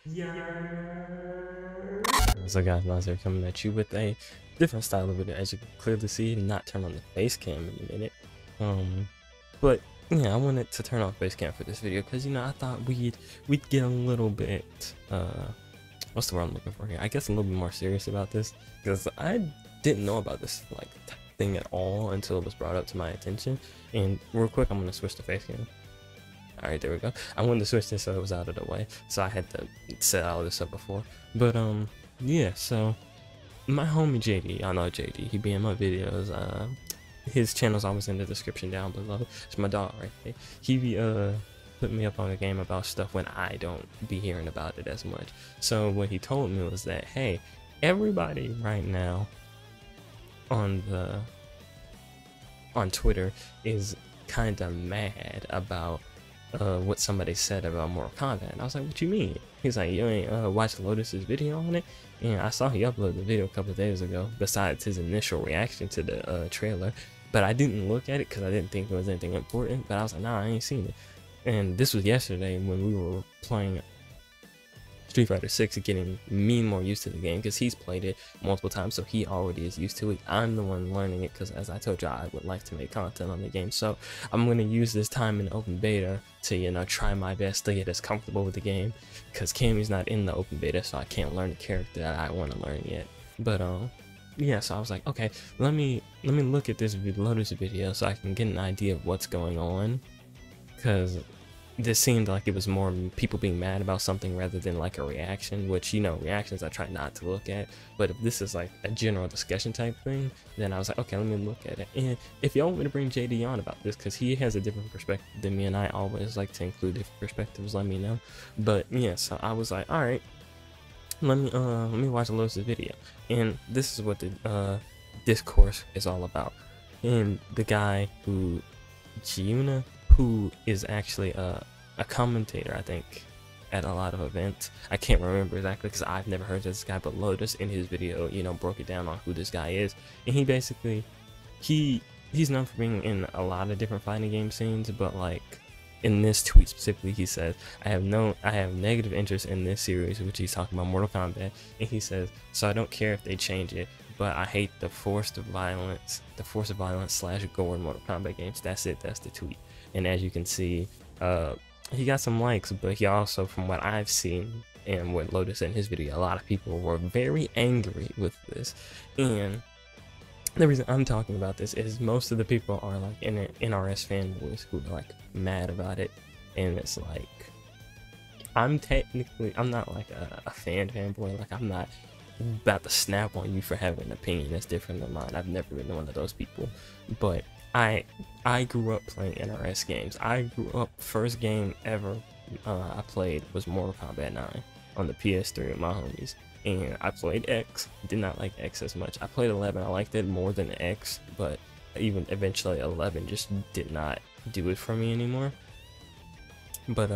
Yeah. So guys, Nazir coming at you with a different style of video, as you can clearly see. Not turn on the face cam in a minute. But yeah, I wanted to turn on face cam for this video because I thought we'd get a little bit what's the word I'm looking for here? I guess a little bit more serious about this, because I didn't know about this thing at all until it was brought up to my attention. And real quick, I'm gonna switch to face cam. All right, there we go. I wanted to switch this so it was out of the way, so I had to set all this up before. But yeah. So my homie JD, I know JD. He be in my videos. His channel's always in the description down below. It's my dog right there. He be putting me up on a game about stuff when I don't be hearing about it as much. So what he told me was that, hey, everybody right now on Twitter is kind of mad about what somebody said about Mortal Kombat. And I was like, what you mean? He's like, you ain't watched Lotus's video on it? And I saw he uploaded the video a couple of days ago, besides his initial reaction to the trailer. But I didn't look at it because I didn't think it was anything important. But I was like, nah, I ain't seen it. And this was yesterday when we were playing Street Fighter 6, getting me more used to the game, because he's played it multiple times, so he already is used to it. I'm the one learning it because, as I told you, I would like to make content on the game. So I'm going to use this time in the open beta to try my best to get as comfortable with the game, because Cammy's not in the open beta, so I can't learn the character that I want to learn yet. But yeah, so I was like, okay, let me look at this Lotus video so I can get an idea of what's going on, because this seemed like it was more people being mad about something rather than like a reaction, which, reactions I try not to look at. But if this is like a general discussion type thing, then I was like, okay, let me look at it. And if y'all want me to bring JD on about this, because he has a different perspective than me, and I always like to include different perspectives, let me know. But yeah, so I was like, all right, let me watch Lotus' video. And this is what the discourse is all about. And the guy Giuna, who is actually a commentator, I think, at a lot of events. I can't remember exactly because I've never heard of this guy, but Lotus in his video, broke it down on who this guy is. And he basically, he's known for being in a lot of different fighting game scenes, but like in this tweet specifically, he says, I have negative interest in this series, which he's talking about Mortal Kombat, and he says, so I don't care if they change it, but I hate the force of violence / gore in Mortal Kombat games. That's it, that's the tweet. And as you can see, he got some likes, but he also, from what I've seen and what Lotus said in his video, a lot of people were very angry with this. And the reason I'm talking about this is most of the people are like NRS fanboys who are like mad about it. And it's like, I'm not like a fanboy. Like, I'm not about to snap on you for having an opinion that's different than mine. I've never been one of those people. But I grew up playing NRS games. I grew up, first game ever I played was Mortal Kombat 9 on the PS3 with my homies. And I played X, did not like X as much. I played 11, I liked it more than X, but even eventually 11 just did not do it for me anymore. But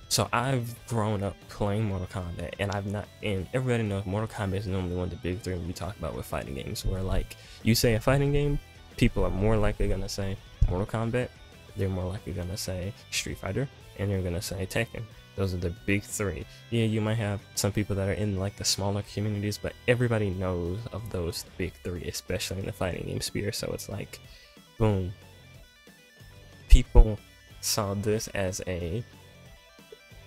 so I've grown up playing Mortal Kombat, and everybody knows Mortal Kombat is normally one of the big three we talk about with fighting games, where like, you say a fighting game, people are more likely gonna say Mortal Kombat, they're more likely gonna say Street Fighter, and they're gonna say Tekken. Those are the big three. Yeah, you might have some people that are in like the smaller communities, but everybody knows of those big three, especially in the fighting game sphere. So it's like, boom. People saw this as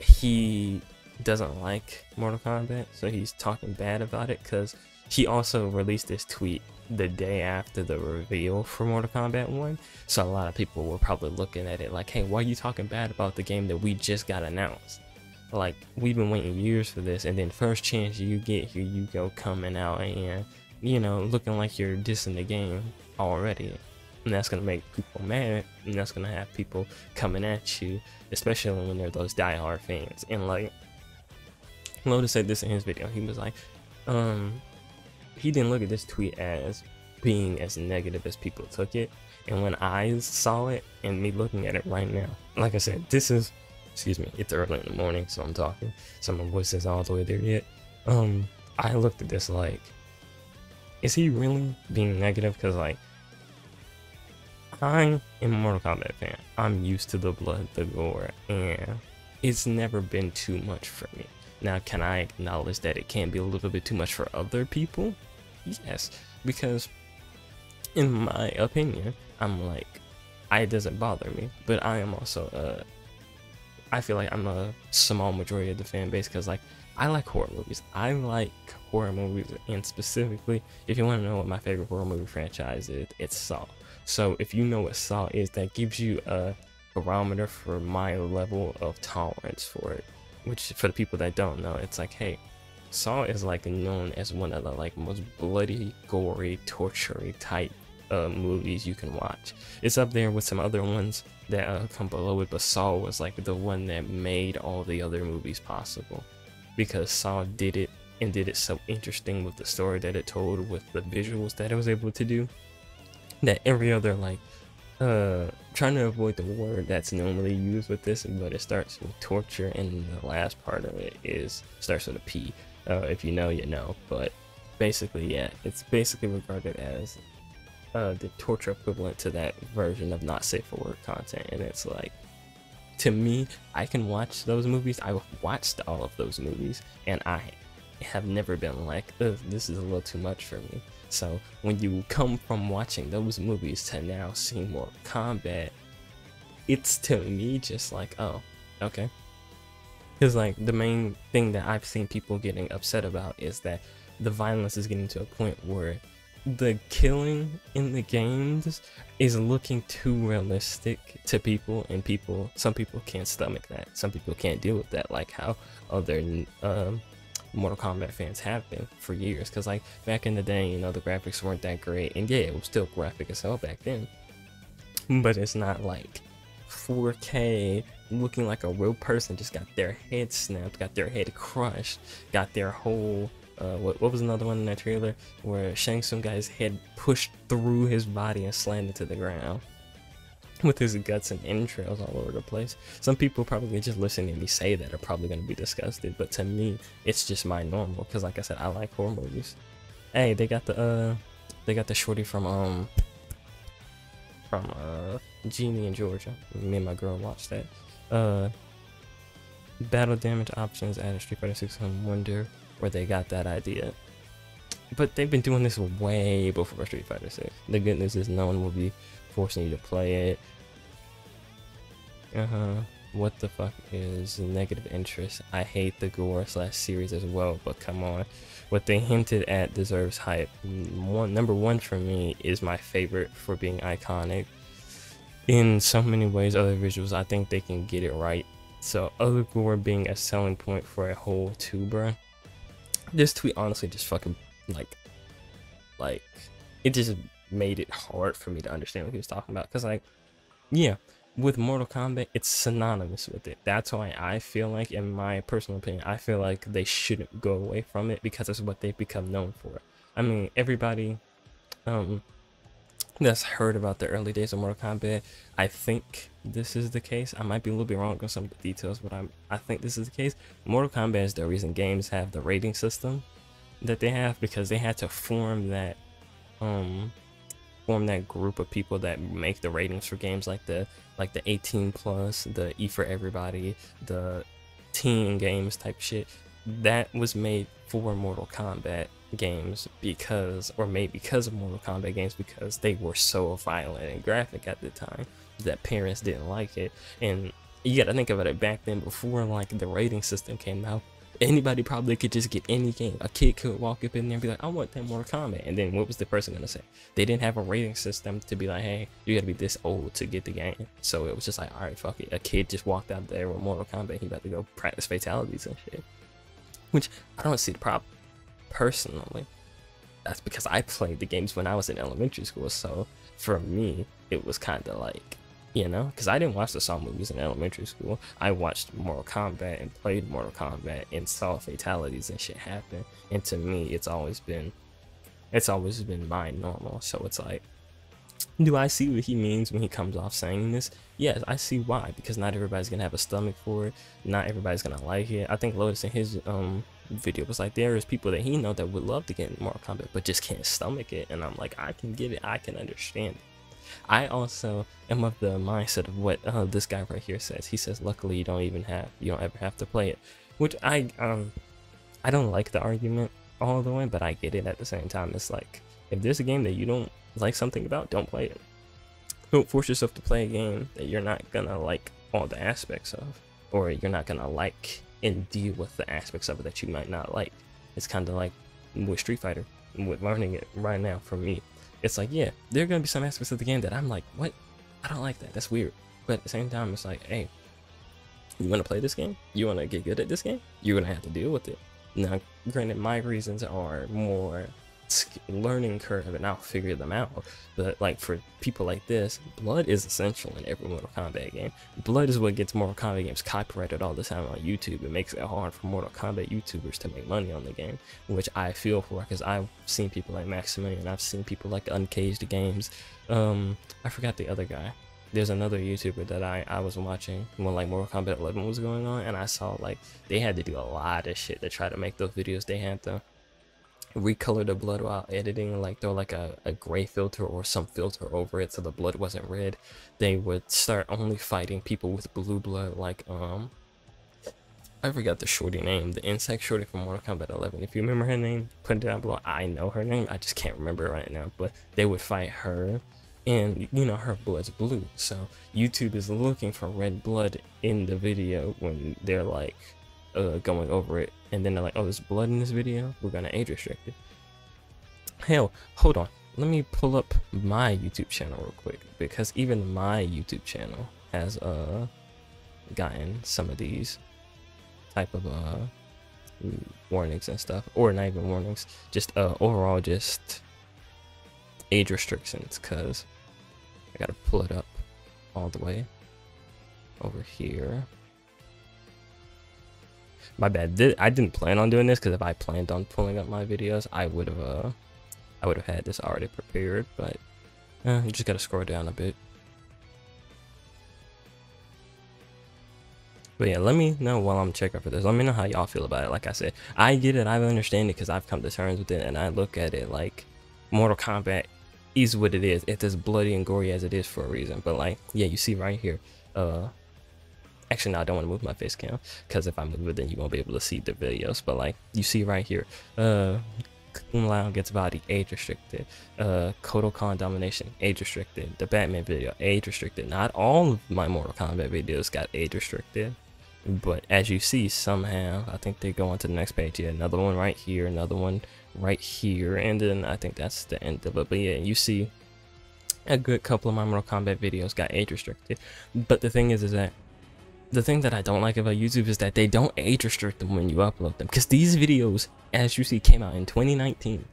he doesn't like Mortal Kombat, so he's talking bad about it, because he also released this tweet the day after the reveal for Mortal Kombat 1, so a lot of people were probably looking at it like, hey, why are you talking bad about the game that we just got announced? Like, we've been waiting years for this, and then first chance you get, here you go coming out and, looking like you're dissing the game already. And that's gonna make people mad, and that's gonna have people coming at you, especially when they're those diehard fans. And like, Lotus said this in his video, he was like, he didn't look at this tweet as being as negative as people took it. And when I saw it, and me looking at it right now, like I said, this is, excuse me, it's early in the morning, so I'm talking, so my voice isn't all the way there yet. I looked at this like, is he really being negative? Because like, I'm a Mortal Kombat fan. I'm used to the blood, the gore, and it's never been too much for me. Now, can I acknowledge that it can be a little bit too much for other people? Yes, because in my opinion, I'm like, it doesn't bother me, but I am also I feel like I'm a small majority of the fan base, because like I like horror movies. I like horror movies, and specifically, if you want to know what my favorite horror movie franchise is, it's Saw. So if you know what Saw is, that gives you a barometer for my level of tolerance for it. Which, for the people that don't know, it's like, hey, Saw is like known as one of the like most bloody, gory, torturing type movies you can watch. It's up there with some other ones that come below it, but Saw was like the one that made all the other movies possible, because Saw did it, and did it so interesting with the story that it told, with the visuals that it was able to do, that every other like trying to avoid the word that's normally used with this, but it starts with torture, and the last part of it starts with a P. If you know, you know. But basically, yeah, it's basically regarded as the torture equivalent to that version of not safe for work content. And it's like, to me, I can watch those movies. I've watched all of those movies, and I have never been like, ugh, this is a little too much for me. So when you come from watching those movies to now seeing Mortal Kombat, it's to me just like, oh, okay. Because like the main thing that I've seen people getting upset about is that the violence is getting to a point where the killing in the games is looking too realistic to people, and some people can't stomach that. Some people can't deal with that, like how other Mortal Kombat fans have been for years. Because like back in the day, you know, the graphics weren't that great, and yeah, it was still graphic as hell back then, but it's not like 4K looking like a real person just got their head snapped, got their head crushed, got their whole what was another one in that trailer where Shang Tsung got his head pushed through his body and slammed into the ground with his guts and entrails all over the place. Some people probably just listening to me say that are probably going to be disgusted, but to me it's just my normal, because like I said, I like horror movies. Hey, they got the shorty from Genie in Georgia. Me and my girl watched that. Battle damage options added Street Fighter 6. I wonder where they got that idea. But they've been doing this way before Street Fighter 6. The good news is no one will be forcing you to play it. What the fuck is negative interest? I hate the gore / series as well, but come on. What they hinted at deserves hype. Number one for me is my favorite for being iconic. In so many ways, other visuals, I think they can get it right. So other gore being a selling point for a whole too, bruh. This tweet honestly just fucking like it just made it hard for me to understand what he was talking about. Because like, yeah, with Mortal Kombat, it's synonymous with it. That's why I feel like, in my personal opinion, I feel like they shouldn't go away from it, because it's what they've become known for. I mean, everybody that's heard about the early days of Mortal Kombat, I think this is the case. I might be a little bit wrong on some of the details, but I think this is the case. Mortal Kombat is the reason games have the rating system that they have, because they had to form that group of people that make the ratings for games, like the 18 plus, the E for everybody, the teen games type shit. That was made for Mortal Kombat games, because of Mortal Kombat games, because they were so violent and graphic at the time that parents didn't like it. And you gotta think about it, back then, before like the rating system came out, anybody probably could just get any game. A kid could walk up in there and be like, I want that Mortal Kombat, and then what was the person gonna say? They didn't have a rating system to be like, hey, you gotta be this old to get the game. So it was just like, all right, fuck it. A kid just walked out there with Mortal Kombat, he about to go practice fatalities and shit, which I don't see the problem personally. That's because I played the games when I was in elementary school, so for me it was kind of like, you know, because I didn't watch the Saw movies in elementary school. I watched Mortal Kombat and played Mortal Kombat and saw fatalities and shit happen, and to me it's always been my normal. So it's like, do I see what he means when he comes off saying this? Yes, I see why, because not everybody's gonna have a stomach for it, not everybody's gonna like it. I think Lotus in his video was like, there is people that he know that would love to get in Mortal Kombat but just can't stomach it, and I'm like, I can get it, I can understand it. I also am of the mindset of what this guy right here says. He says, luckily you don't ever have to play it. Which I don't like the argument all the way, but I get it at the same time. It's like, if there's a game that you don't like something about, don't play it. Don't force yourself to play a game that you're not gonna like all the aspects of, or you're not gonna like and deal with the aspects of it that you might not like. It's kind of like with Street Fighter, with learning it right now for me. It's like, yeah, there are gonna be some aspects of the game that I'm like, what? I don't like that. That's weird. But at the same time, it's like, hey, you want to play this game? You want to get good at this game? You're gonna have to deal with it. Now, granted, my reasons are more learning curve, and I'll figure them out. But like for people like this, blood is essential in every Mortal Kombat game. Blood is what gets Mortal Kombat games copyrighted all the time on YouTube. It makes it hard for Mortal Kombat YouTubers to make money on the game, which I feel for, because I've seen people like Maximilian, I've seen people like Uncaged Games. I forgot the other guy. There's another YouTuber that I was watching when like Mortal Kombat 11 was going on, and I saw like they had to do a lot of shit to try to make those videos. They had to recolor the blood while editing, like throw like a gray filter or some filter over it so the blood wasn't red. They would start only fighting people with blue blood, like I forgot the shorty name, the insect shorty from Mortal Kombat 11. If you remember her name, put it down below. I know her name, I just can't remember it right now, but they would fight her, and you know, her blood's blue, so YouTube is looking for red blood in the video when they're like going over it, and then they're like, oh, there's blood in this video, we're gonna age restrict it. Hell, hold on, let me pull up my YouTube channel real quick, because even my YouTube channel has gotten some of these type of warnings and stuff, or not even warnings, just overall just age restrictions, because I gotta pull it up all the way over here. My bad. I didn't plan on doing this, because if I planned on pulling up my videos, I would have had this already prepared. But you just gotta scroll down a bit. But yeah, let me know while I'm checking for this. Let me know how y'all feel about it. Like I said, I get it. I understand it, because I've come to terms with it, and I look at it like Mortal Kombat is what it is. It's as bloody and gory as it is for a reason. But like, yeah, you see right here. Actually, no, I don't want to move my face cam, because if I move it, then you won't be able to see the videos. But like, you see right here, Kung Lao gets body, age restricted. Kotal Khan domination, age restricted. The Batman video, age restricted. Not all of my Mortal Kombat videos got age restricted, but as you see, somehow, I think they go on to the next page. Yeah, another one right here, another one right here, and then I think that's the end of it. But yeah, you see, a good couple of my Mortal Kombat videos got age restricted. But the thing is that the thing that I don't like about YouTube is that they don't age restrict them when you upload them, because these videos, as you see, came out in 2019.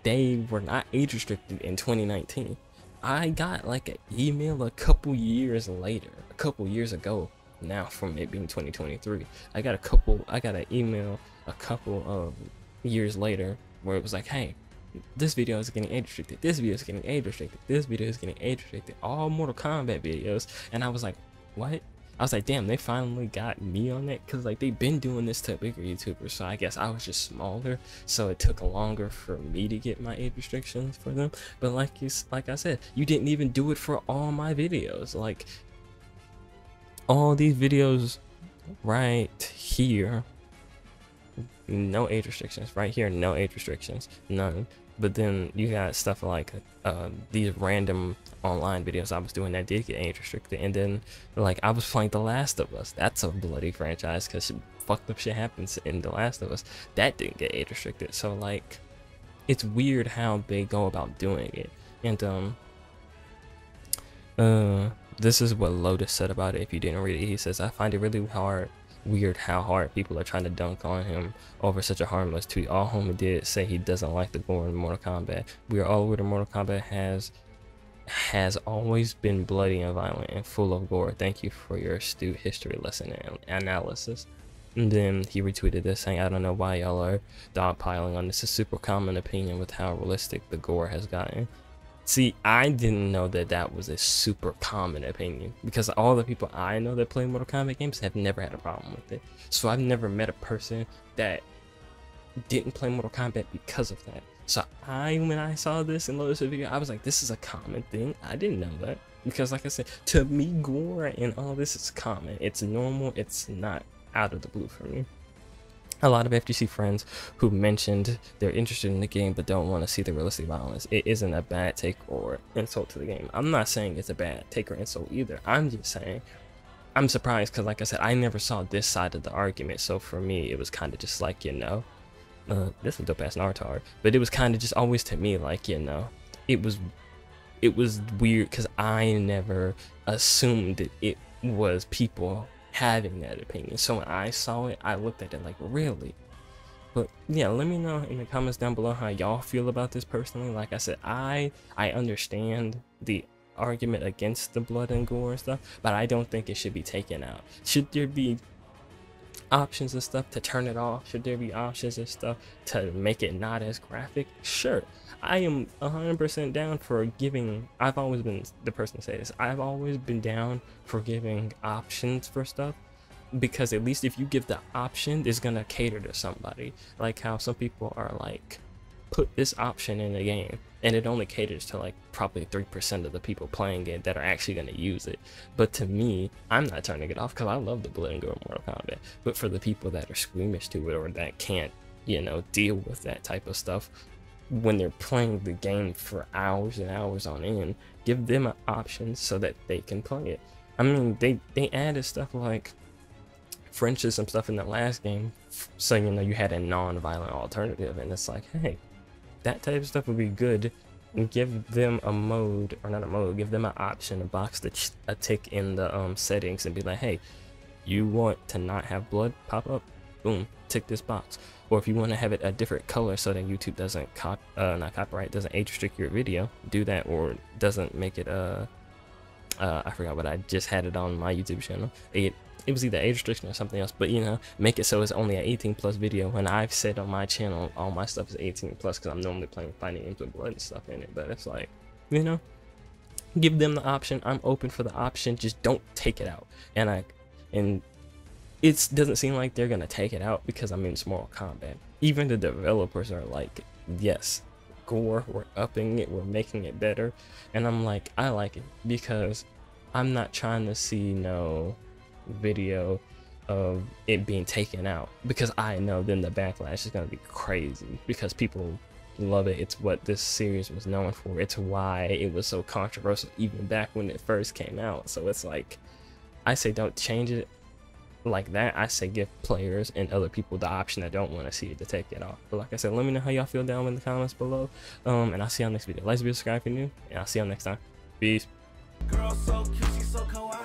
They were not age restricted in 2019. I got like an email a couple years later, a couple years ago now, from it being 2023. I got an email a couple of years later where it was like, hey, this video is getting age restricted, this video is getting age restricted, this video is getting age restricted, all Mortal Kombat videos. And I was like, what? I was like, damn, they finally got me on that, because like they've been doing this to bigger YouTubers, so I guess I was just smaller, so it took longer for me to get my age restrictions for them. But like I said, you didn't even do it for all my videos. Like all these videos right here, no age restrictions. Right here, no age restrictions, none. But then you got stuff like these random online videos I was doing that did get age restricted. And then like I was playing The Last of Us. That's a bloody franchise, because fucked up shit happens in The Last of Us. That didn't get age restricted. So like, it's weird how they go about doing it. And this is what Lotus said about it. If you didn't read it, he says, I find it really weird how hard people are trying to dunk on him over such a harmless tweet. All homie did say he doesn't like the gore in Mortal Kombat. We are all aware that Mortal Kombat has always been bloody and violent and full of gore. Thank you for your astute history lesson and analysis. And then he retweeted this saying, I don't know why y'all are dogpiling on this. It's a super common opinion with how realistic the gore has gotten. See, I didn't know that that was a super common opinion, because all the people I know that play Mortal Kombat games have never had a problem with it. So I've never met a person that didn't play Mortal Kombat because of that. So when I saw this in Lotus' video, I was like, this is a common thing. I didn't know that, because like I said, to me, gore and all this is common. It's normal. It's not out of the blue for me. a lot of FGC friends who mentioned they're interested in the game but don't want to see the realistic violence. It isn't a bad take or insult to the game. I'm not saying it's a bad take or insult either. I'm just saying I'm surprised because, like I said, I never saw this side of the argument. So for me, it was kind of just like, you know, this is dope ass Naruto art, but it was kind of just always to me like, you know, it was weird because I never assumed that it was people having that opinion. So when I saw it, I looked at it like, really? But yeah, let me know in the comments down below how y'all feel about this personally. Like I said, I understand the argument against the blood and gore and stuff, but I don't think it should be taken out. Should there be options and stuff to turn it off? Should there be options and stuff to make it not as graphic? Sure, I am 100% down for giving. I've always been the person to say this. I've always been down for giving options for stuff, because at least if you give the option, it's gonna cater to somebody. Like how some people are like, put this option in the game, and it only caters to like probably 3% of the people playing it that are actually going to use it. But to me, I'm not turning it off because I love the blood and gore Mortal Kombat. But for the people that are squeamish to it or that can't, you know, deal with that type of stuff when they're playing the game for hours and hours on end, give them an option so that they can play it. I mean, they added stuff like, for instance, some stuff in the last game, so you know you had a non-violent alternative, and it's like, hey, that type of stuff would be good. And give them a mode, or not a mode, give them an option, a box, a tick in the settings, and be like, hey, you want to not have blood pop up? Boom, tick this box. Or if you want to have it a different color so that YouTube doesn't not copyright, doesn't age restrict your video, do that, or doesn't make it I forgot what I just had it on my YouTube channel. It was either age restriction or something else, but you know, make it so it's only an 18+ video. When I've said on my channel, all my stuff is 18+, because I'm normally playing fighting games with blood and stuff in it. But it's like, you know, give them the option. I'm open for the option. Just don't take it out. And it doesn't seem like they're gonna take it out, because I mean, it's Mortal Kombat. Even the developers are like, yes, gore, we're upping it, we're making it better. And I'm like, I like it, because I'm not trying to see no video of it being taken out, because I know then the backlash is going to be crazy, because people love it. It's what this series was known for. It's why it was so controversial even back when it first came out. So it's like, I say don't change it like that. I say give players and other people the option that don't want to see it to take it off. But like I said, let me know how y'all feel down in the comments below, and I'll see y'all next video. Like, subscribe if you're new, and I'll see y'all next time. Peace. Girl, so cute, she's so kawaii.